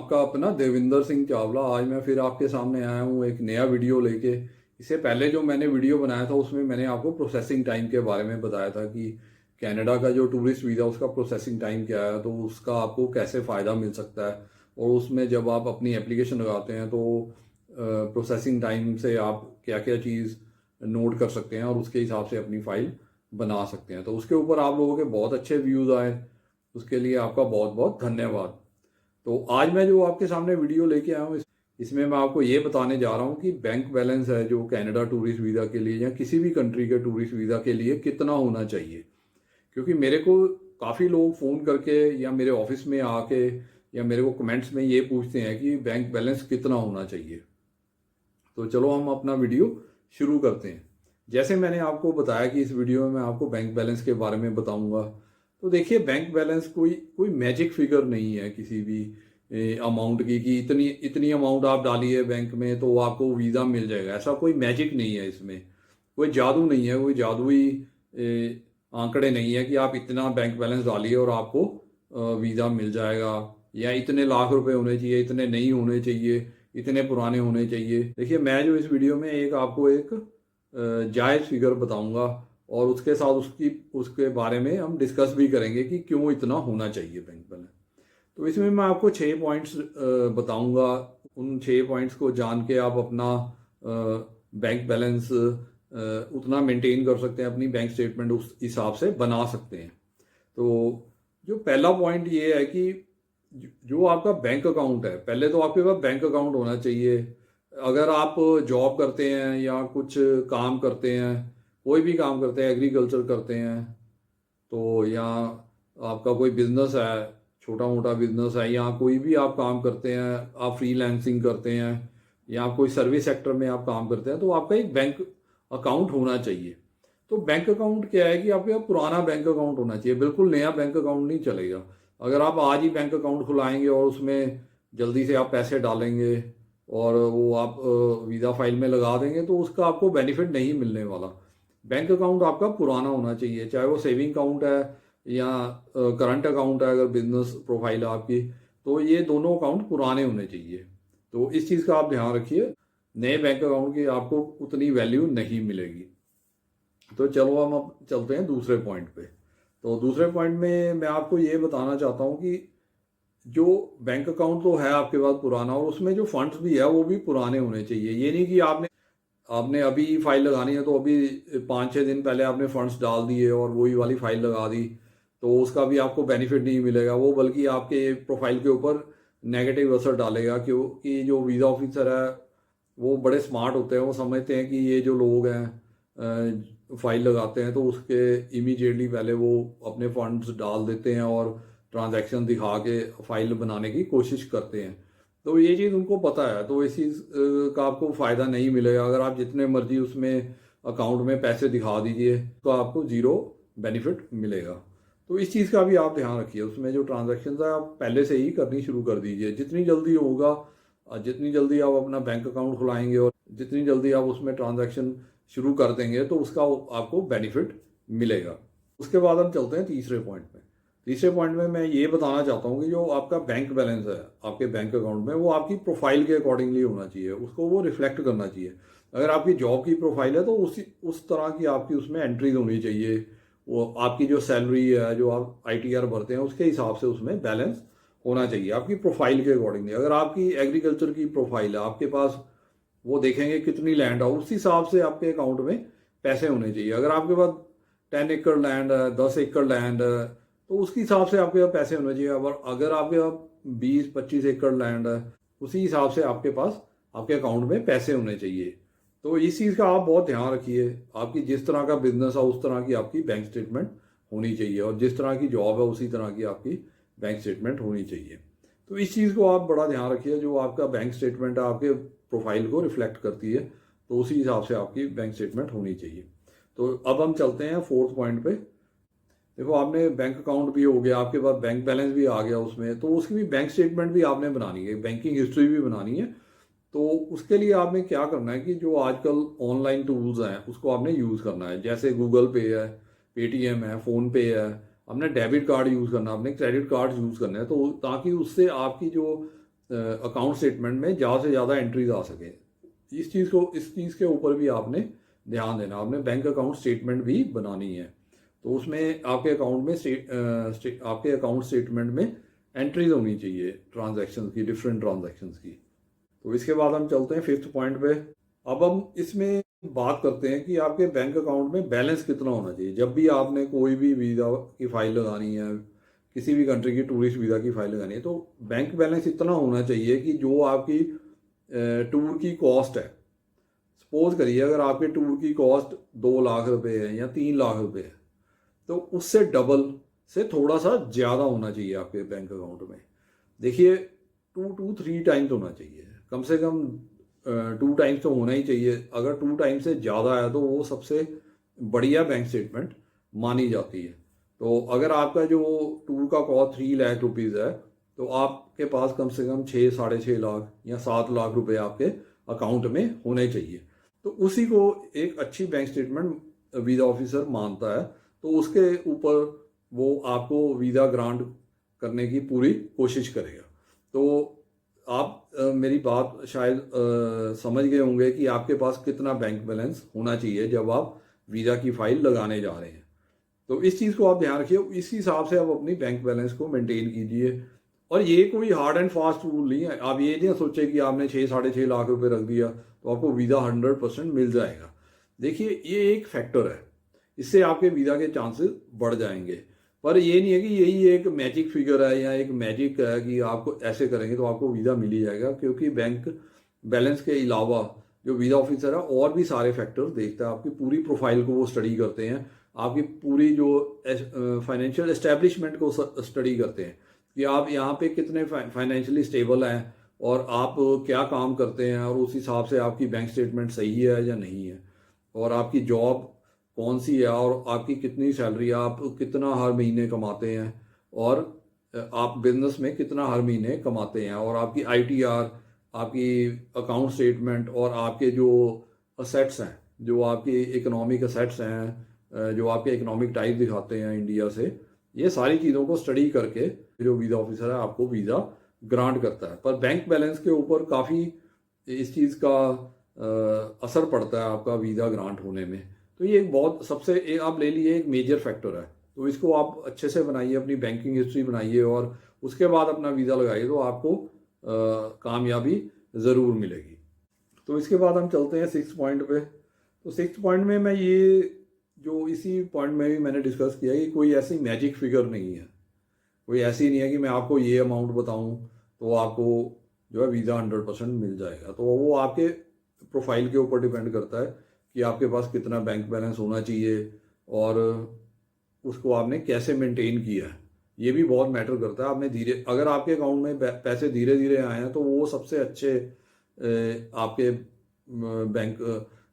आपका अपना देविंदर सिंह चावला। आज मैं फिर आपके सामने आया हूँ एक नया वीडियो लेके। इससे पहले जो मैंने वीडियो बनाया था उसमें मैंने आपको प्रोसेसिंग टाइम के बारे में बताया था कि कनाडा का जो टूरिस्ट वीज़ा उसका प्रोसेसिंग टाइम क्या है, तो उसका आपको कैसे फ़ायदा मिल सकता है। और उसमें जब आप अपनी एप्लीकेशन लगाते हैं तो प्रोसेसिंग टाइम से आप क्या क्या चीज़ नोट कर सकते हैं और उसके हिसाब से अपनी फ़ाइल बना सकते हैं। तो उसके ऊपर आप लोगों के बहुत अच्छे व्यूज़ आए, उसके लिए आपका बहुत बहुत धन्यवाद। तो आज मैं जो आपके सामने वीडियो लेके आया हूँ इसमें मैं आपको ये बताने जा रहा हूँ कि बैंक बैलेंस है जो कनाडा टूरिस्ट वीज़ा के लिए या किसी भी कंट्री के टूरिस्ट वीज़ा के लिए कितना होना चाहिए। क्योंकि मेरे को काफ़ी लोग फ़ोन करके या मेरे ऑफिस में आके या मेरे को कमेंट्स में ये पूछते हैं कि बैंक बैलेंस कितना होना चाहिए। तो चलो हम अपना वीडियो शुरू करते हैं। जैसे मैंने आपको बताया कि इस वीडियो में मैं आपको बैंक बैलेंस के बारे में बताऊंगा। तो देखिए, बैंक बैलेंस कोई कोई मैजिक फिगर नहीं है किसी भी अमाउंट की कि इतनी इतनी अमाउंट आप डालिए बैंक में तो आपको वीज़ा मिल जाएगा। ऐसा कोई मैजिक नहीं है, इसमें कोई जादू नहीं है, कोई जादुई आंकड़े नहीं है कि आप इतना बैंक बैलेंस डालिए और आपको वीज़ा मिल जाएगा, या इतने लाख रुपए होने चाहिए, इतने नहीं होने चाहिए, इतने पुराने होने चाहिए। देखिए, मैं जो इस वीडियो में आपको एक जायज़ फिगर बताऊंगा और उसके साथ उसके बारे में हम डिस्कस भी करेंगे कि क्यों इतना होना चाहिए बैंक बैलेंस। तो इसमें मैं आपको 6 पॉइंट्स बताऊंगा। उन 6 पॉइंट्स को जान के आप अपना बैंक बैलेंस उतना मेंटेन कर सकते हैं, अपनी बैंक स्टेटमेंट उस हिसाब से बना सकते हैं। तो जो पहला पॉइंट ये है कि जो आपका बैंक अकाउंट है, पहले तो आपके पास बैंक अकाउंट होना चाहिए। अगर आप जॉब करते हैं या कुछ काम करते हैं, कोई भी काम करते हैं, एग्रीकल्चर करते हैं, तो या आपका कोई बिजनेस है, छोटा मोटा बिजनेस है, या कोई भी आप काम करते हैं, आप फ्रीलांसिंग करते हैं या कोई सर्विस सेक्टर में आप काम करते हैं, तो आपका एक बैंक अकाउंट होना चाहिए। तो बैंक अकाउंट क्या है कि आपके पास पुराना बैंक अकाउंट होना चाहिए, बिल्कुल नया बैंक अकाउंट नहीं चलेगा। अगर आप आज ही बैंक अकाउंट खुलाएंगे और उसमें जल्दी से आप पैसे डालेंगे और वो आप वीज़ा फाइल में लगा देंगे तो उसका आपको बेनिफिट नहीं मिलने वाला। बैंक अकाउंट आपका पुराना होना चाहिए, चाहे वो सेविंग अकाउंट है या करंट अकाउंट है। अगर बिजनेस प्रोफाइल है आपकी, तो ये दोनों अकाउंट पुराने होने चाहिए। तो इस चीज़ का आप ध्यान रखिए, नए बैंक अकाउंट की आपको उतनी वैल्यू नहीं मिलेगी। तो चलो हम अब चलते हैं दूसरे पॉइंट पे। तो दूसरे पॉइंट में मैं आपको ये बताना चाहता हूँ कि जो बैंक अकाउंट तो है आपके पास पुराना, और उसमें जो फंड्स भी है वो भी पुराने होने चाहिए। ये नहीं कि आपने आपने अभी फाइल लगानी है तो अभी 5-6 दिन पहले आपने फंड्स डाल दिए और वही वाली फाइल लगा दी, तो उसका भी आपको बेनिफिट नहीं मिलेगा वो, बल्कि आपके प्रोफाइल के ऊपर नेगेटिव असर डालेगा। क्योंकि जो वीज़ा ऑफिसर है वो बड़े स्मार्ट होते हैं, वो समझते हैं कि ये जो लोग हैं फाइल लगाते हैं तो उसके इमीडिएटली पहले वो अपने फंड्स डाल देते हैं और ट्रांजैक्शन दिखा के फाइल बनाने की कोशिश करते हैं। तो ये चीज़ उनको पता है, तो इस चीज़ का आपको फ़ायदा नहीं मिलेगा। अगर आप जितने मर्जी उसमें अकाउंट में पैसे दिखा दीजिए तो आपको ज़ीरो बेनिफिट मिलेगा। तो इस चीज़ का भी आप ध्यान रखिए, उसमें जो ट्रांजैक्शन है आप पहले से ही करनी शुरू कर दीजिए। जितनी जल्दी होगा, जितनी जल्दी आप अपना बैंक अकाउंट खुलाएंगे और जितनी जल्दी आप उसमें ट्रांजैक्शन शुरू कर देंगे तो उसका आपको बेनिफिट मिलेगा। उसके बाद हम चलते हैं तीसरे पॉइंट में। तीसरे पॉइंट में मैं ये बताना चाहता हूँ कि जो आपका बैंक बैलेंस है आपके बैंक अकाउंट में, वो आपकी प्रोफाइल के अकॉर्डिंगली होना चाहिए, उसको वो रिफ्लेक्ट करना चाहिए। अगर आपकी जॉब की प्रोफाइल है तो उस तरह की आपकी उसमें एंट्रीज होनी चाहिए। वो आपकी जो सैलरी है, जो आप ITR भरते हैं, उसके हिसाब से उसमें बैलेंस होना चाहिए आपकी प्रोफाइल के अकॉर्डिंगली। अगर आपकी एग्रीकल्चर की प्रोफाइल है, आपके पास वो देखेंगे कितनी लैंड है, उस हिसाब से आपके अकाउंट में पैसे होने चाहिए। अगर आपके पास 10 एकड़ लैंड है, 10 एकड़ लैंड है, तो उसके हिसाब से आपके पास पैसे होने चाहिए। अगर आपके पास 20-25 एकड़ लैंड है, उसी हिसाब से आपके पास आपके अकाउंट में पैसे होने चाहिए। तो इस चीज़ का आप बहुत ध्यान रखिए। आपकी जिस तरह का बिजनेस है उस तरह की आपकी बैंक स्टेटमेंट होनी चाहिए, और जिस तरह की जॉब है उसी तरह की आपकी बैंक स्टेटमेंट होनी चाहिए। तो इस चीज़ को आप बड़ा ध्यान रखिए। जो आपका बैंक स्टेटमेंट है आपके प्रोफाइल को रिफ्लेक्ट करती है, तो उसी हिसाब से आपकी बैंक स्टेटमेंट होनी चाहिए। तो अब हम चलते हैं फोर्थ पॉइंट पे। देखो, आपने बैंक अकाउंट भी हो गया, आपके पास बैंक बैलेंस भी आ गया उसमें, तो उसकी भी बैंक स्टेटमेंट भी आपने बनानी है, बैंकिंग हिस्ट्री भी बनानी है। तो उसके लिए आपने क्या करना है कि जो आजकल ऑनलाइन टूल्स हैं उसको आपने यूज़ करना है। जैसे गूगल पे है, पेटीएम है, फ़ोन पे है। आपने डेबिट कार्ड यूज़ करना है, आपने क्रेडिट कार्ड यूज़ करना है, तो ताकि उससे आपकी जो अकाउंट स्टेटमेंट में ज़्यादा से ज़्यादा एंट्रीज आ सके। इस चीज़ के ऊपर भी आपने ध्यान देना। आपने बैंक अकाउंट स्टेटमेंट भी बनानी है, तो उसमें आपके अकाउंट में आपके अकाउंट स्टेटमेंट में एंट्रीज होनी चाहिए ट्रांजैक्शंस की, डिफरेंट ट्रांजैक्शंस की। तो इसके बाद हम चलते हैं 5th पॉइंट पे। अब हम इसमें बात करते हैं कि आपके बैंक अकाउंट में बैलेंस कितना होना चाहिए। जब भी आपने कोई भी वीज़ा की फ़ाइल लगानी है, किसी भी कंट्री की टूरिस्ट वीज़ा की फ़ाइल लगानी है, तो बैंक बैलेंस इतना होना चाहिए कि जो आपकी टूर की कॉस्ट है, सपोज करिए अगर आपके टूर की कॉस्ट 2 लाख रुपए है या 3 लाख रुपए है, तो उससे डबल से थोड़ा सा ज़्यादा होना चाहिए आपके बैंक अकाउंट में। देखिए 2 to 3 टाइम्स होना चाहिए, कम से कम 2 टाइम्स तो होना ही चाहिए। अगर 2 टाइम्स से ज़्यादा है तो वो सबसे बढ़िया बैंक स्टेटमेंट मानी जाती है। तो अगर आपका जो टूर का कॉस्ट 3 लाख रुपीज़ है, तो आपके पास कम से कम 6, 6.5 लाख या 7 लाख रुपए आपके अकाउंट में होने चाहिए। तो उसी को एक अच्छी बैंक स्टेटमेंट वीज़ा ऑफिसर मानता है, तो उसके ऊपर वो आपको वीज़ा ग्रांट करने की पूरी कोशिश करेगा। तो आप मेरी बात शायद समझ गए होंगे कि आपके पास कितना बैंक बैलेंस होना चाहिए जब आप वीज़ा की फ़ाइल लगाने जा रहे हैं। तो इस चीज़ को आप ध्यान रखिए, इस हिसाब से आप अपनी बैंक बैलेंस को मेंटेन कीजिए। और ये कोई हार्ड एंड फास्ट रूल नहीं है। आप ये नहीं सोचे कि आपने 6, 6.5 लाख रुपए रख दिया तो आपको वीज़ा 100% मिल जाएगा। देखिए ये एक फैक्टर है, इससे आपके वीज़ा के चांसेस बढ़ जाएंगे, पर ये नहीं है कि यही एक मैजिक फिगर है या एक मैजिक है कि आपको ऐसे करेंगे तो आपको वीज़ा मिल ही जाएगा। क्योंकि बैंक बैलेंस के अलावा जो वीज़ा ऑफिसर है और भी सारे फैक्टर्स देखता है। आपकी पूरी प्रोफाइल को वो स्टडी करते हैं, आपकी पूरी जो फाइनेंशियल एस्टेब्लिशमेंट को स्टडी करते हैं कि आप यहाँ पे कितने फाइनेंशियली स्टेबल हैं और आप क्या काम करते हैं, और उस हिसाब से आपकी बैंक स्टेटमेंट सही है या नहीं है, और आपकी जॉब कौन सी है, और आपकी कितनी सैलरी, आप कितना हर महीने कमाते हैं, और आप बिजनेस में कितना हर महीने कमाते हैं, और आपकी ITR, आपकी अकाउंट स्टेटमेंट, और आपके जो असेट्स हैं, जो आपकी इकोनॉमिक असेट्स हैं, जो आपके इकोनॉमिक टाइप दिखाते हैं इंडिया से, ये सारी चीज़ों को स्टडी करके जो वीज़ा ऑफिसर है आपको वीज़ा ग्रांट करता है। पर बैंक बैलेंस के ऊपर काफ़ी इस चीज़ का असर पड़ता है आपका वीज़ा ग्रांट होने में। तो ये एक बहुत सबसे आप ले लिए एक मेजर फैक्टर है। तो इसको आप अच्छे से बनाइए, अपनी बैंकिंग हिस्ट्री बनाइए और उसके बाद अपना वीज़ा लगाइए, तो आपको कामयाबी ज़रूर मिलेगी। तो इसके बाद हम चलते हैं 6th पॉइंट पे। तो 6th पॉइंट में मैं ये जो इसी पॉइंट में भी मैंने डिस्कस किया कि कोई ऐसी मैजिक फिगर नहीं है, कोई ऐसी नहीं है कि मैं आपको ये अमाउंट बताऊं तो आपको जो है वीज़ा 100% मिल जाएगा। तो वो आपके प्रोफाइल के ऊपर डिपेंड करता है कि आपके पास कितना बैंक बैलेंस होना चाहिए और उसको आपने कैसे मेंटेन किया है, ये भी बहुत मैटर करता है। आपने अगर आपके अकाउंट में पैसे धीरे धीरे आए हैं तो वो सबसे अच्छे आपके बैंक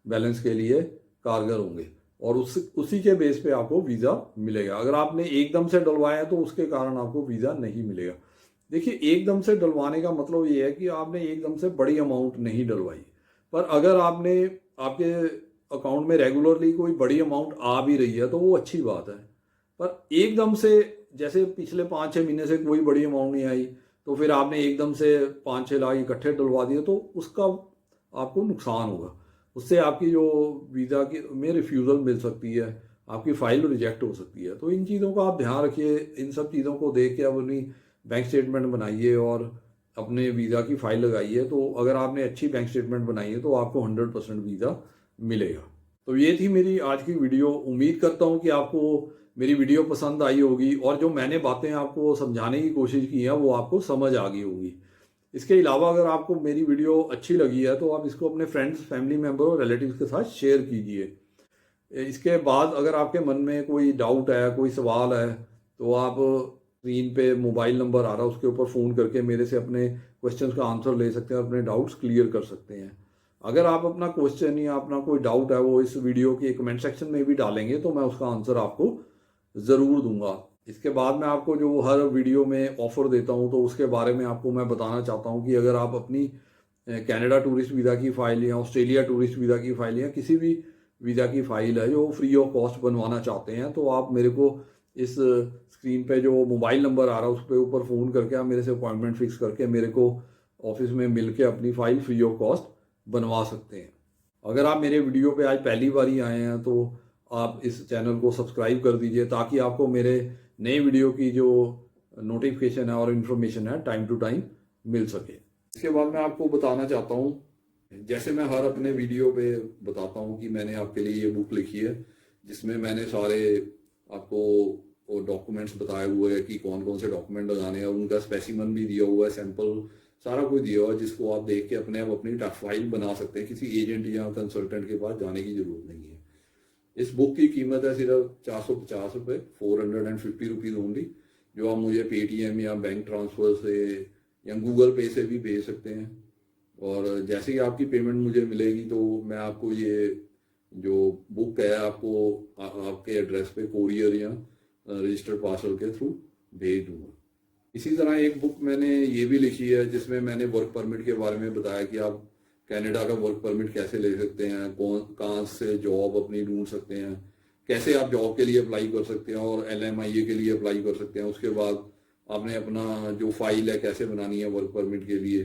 बैलेंस के लिए कारगर होंगे, और उसी के बेस पे आपको वीज़ा मिलेगा। अगर आपने एकदम से डलवाया तो उसके कारण आपको वीज़ा नहीं मिलेगा। देखिए एकदम से डलवाने का मतलब ये है कि आपने एकदम से बड़ी अमाउंट नहीं डलवाई, पर अगर आपने आपके अकाउंट में रेगुलरली कोई बड़ी अमाउंट आ भी रही है तो वो अच्छी बात है। पर एकदम से जैसे पिछले 5-6 महीने से कोई बड़ी अमाउंट नहीं आई तो फिर आपने एकदम से 5-6 लाख इकट्ठे डलवा दिए तो उसका आपको नुकसान होगा। उससे आपकी जो वीज़ा की में रिफ्यूज़ल मिल सकती है, आपकी फ़ाइल रिजेक्ट हो सकती है। तो इन चीज़ों का आप ध्यान रखिए, इन सब चीज़ों को देख के आप अपनी बैंक स्टेटमेंट बनाइए और अपने वीज़ा की फ़ाइल लगाइए। तो अगर आपने अच्छी बैंक स्टेटमेंट बनाई है तो आपको 100% वीज़ा मिलेगा। तो ये थी मेरी आज की वीडियो। उम्मीद करता हूँ कि आपको मेरी वीडियो पसंद आई होगी और जो मैंने बातें आपको समझाने की कोशिश की है वो आपको समझ आ गई होगी। इसके अलावा अगर आपको मेरी वीडियो अच्छी लगी है तो आप इसको अपने फ्रेंड्स, फैमिली मेम्बर और रिलेटिव्स के साथ शेयर कीजिए। इसके बाद अगर आपके मन में कोई डाउट है, कोई सवाल है, तो आप स्क्रीन पे मोबाइल नंबर आ रहा है उसके ऊपर फ़ोन करके मेरे से अपने क्वेश्चंस का आंसर ले सकते हैं और अपने डाउट्स क्लियर कर सकते हैं। अगर आप अपना क्वेश्चन या अपना कोई डाउट है वो इस वीडियो के कमेंट सेक्शन में भी डालेंगे तो मैं उसका आंसर आपको ज़रूर दूंगा। इसके बाद मैं आपको जो हर वीडियो में ऑफ़र देता हूं तो उसके बारे में आपको मैं बताना चाहता हूं कि अगर आप अपनी कनाडा टूरिस्ट वीज़ा की फ़ाइल या ऑस्ट्रेलिया टूरिस्ट वीज़ा की फ़ाइल या किसी भी वीज़ा की फ़ाइल है जो फ्री ऑफ कॉस्ट बनवाना चाहते हैं, तो आप मेरे को इस स्क्रीन पे जो मोबाइल नंबर आ रहा है उस पर ऊपर फ़ोन करके आप मेरे से अपॉइंटमेंट फिक्स करके मेरे को ऑफिस में मिल के अपनी फ़ाइल फ्री ऑफ कॉस्ट बनवा सकते हैं। अगर आप मेरे वीडियो पे आज पहली बार ही आए हैं तो आप इस चैनल को सब्सक्राइब कर दीजिए, ताकि आपको मेरे नए वीडियो की जो नोटिफिकेशन है और इन्फॉर्मेशन है टाइम टू टाइम मिल सके। इसके बाद मैं आपको बताना चाहता हूँ, जैसे मैं हर अपने वीडियो पे बताता हूँ कि मैंने आपके लिए ये बुक लिखी है, जिसमें मैंने सारे आपको डॉक्यूमेंट्स बताए हुए हैं कि कौन कौन से डॉक्यूमेंट लगाने हैं, और उनका स्पेसिमन भी दिया हुआ है, सैंपल सारा कुछ दिया हुआ है, जिसको आप देख के अपने आप अपनी फाइल बना सकते हैं। किसी एजेंट या कंसल्टेंट के पास जाने की जरूरत नहीं है। इस बुक की कीमत है सिर्फ 450 रुपये, 450 रुपीज़ ओनली, जो आप मुझे पेटीएम या बैंक ट्रांसफ़र से या गूगल पे से भी भेज सकते हैं। और जैसे ही आपकी पेमेंट मुझे मिलेगी तो मैं आपको ये जो बुक है आपको आपके एड्रेस पे कोरियर या रजिस्टर्ड पार्सल के थ्रू भेज दूंगा। इसी तरह एक बुक मैंने ये भी लिखी है, जिसमें मैंने वर्क परमिट के बारे में बताया कि आप कनाडा का वर्क परमिट कैसे ले सकते हैं, कौन कहाँ से जॉब अपनी ढूंढ सकते हैं, कैसे आप जॉब के लिए अप्लाई कर सकते हैं और LMIA के लिए अप्लाई कर सकते हैं। उसके बाद आपने अपना जो फाइल है कैसे बनानी है वर्क परमिट के लिए,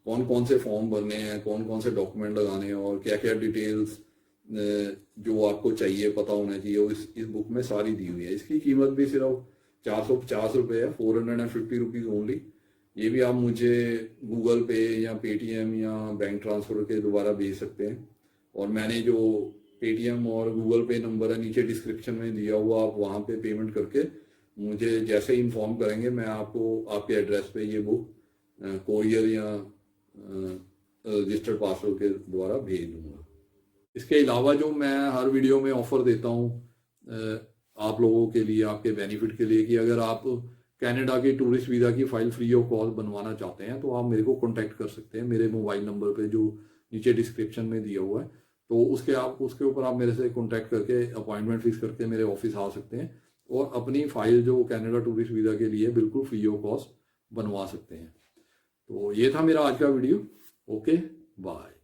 कौन कौन से फॉर्म भरने हैं, कौन कौन से डॉक्यूमेंट लगाने हैं और क्या क्या डिटेल्स जो आपको चाहिए पता होना चाहिए, वो इस बुक में सारी दी हुई है। इसकी कीमत भी सिर्फ 450 रुपये है, 450 रुपीज़ ओनली। ये भी आप मुझे गूगल पे या पेटीएम या बैंक ट्रांसफ़र के द्वारा भेज सकते हैं। और मैंने जो पेटीएम और गूगल पे नंबर है नीचे डिस्क्रिप्शन में दिया हुआ, आप वहाँ पे पेमेंट करके मुझे जैसे ही इन्फॉर्म करेंगे, मैं आपको आपके एड्रेस पे ये बुक कोरियर या रजिस्टर्ड पार्सल के द्वारा भेज दूंगा। इसके अलावा जो मैं हर वीडियो में ऑफर देता हूँ आप लोगों के लिए, आपके बेनिफिट के लिए, कि अगर आप कनाडा के टूरिस्ट वीज़ा की फ़ाइल फ्री ऑफ कॉस्ट बनवाना चाहते हैं तो आप मेरे को कॉन्टैक्ट कर सकते हैं मेरे मोबाइल नंबर पे जो नीचे डिस्क्रिप्शन में दिया हुआ है। तो उसके ऊपर आप मेरे से कॉन्टैक्ट करके अपॉइंटमेंट फिक्स करके मेरे ऑफिस आ सकते हैं और अपनी फ़ाइल जो कनाडा टूरिस्ट वीज़ा के लिए बिल्कुल फ्री ऑफ कॉस्ट बनवा सकते हैं। तो ये था मेरा आज का वीडियो। Okay, bye.